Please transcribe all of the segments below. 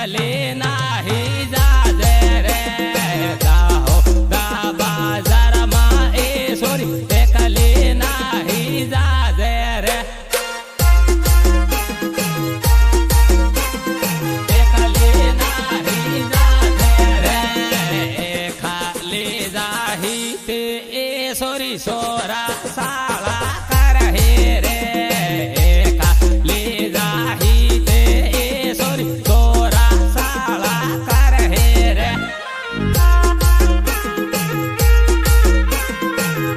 એકલી નાહી જાજે રે જાહો દા બાજારમાં એ સોરી એકલી નાહી જાજે રે એકલી નાહી જાજે રે ખાલી જાહી તે એ સોરી સોરા સાળા કરહે રે ખાલી જાહી તે એ સોરી સોરા સાળા કરહે રે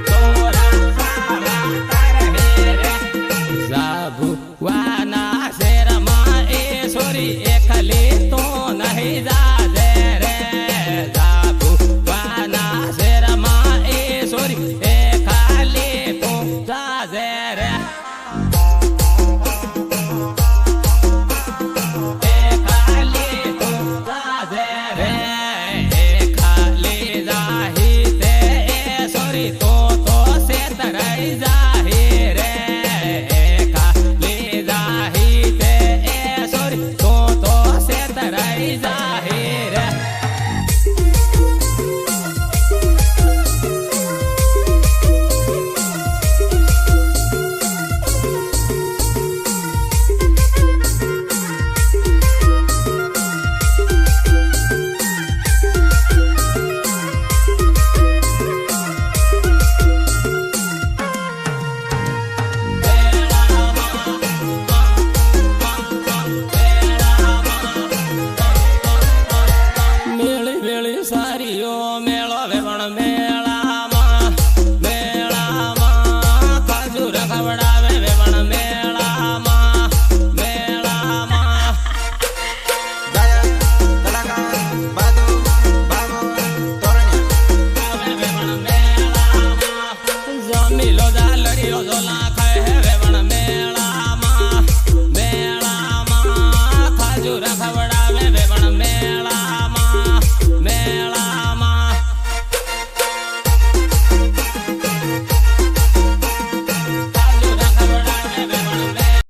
સોરા સાળા કરહે રે જાબુવાના શેરમાં એ સોરી એકલી તો નહીં જાજે રે જાબુવાના શેરમાં એ સોરી એ ખાલી તો જાજે રે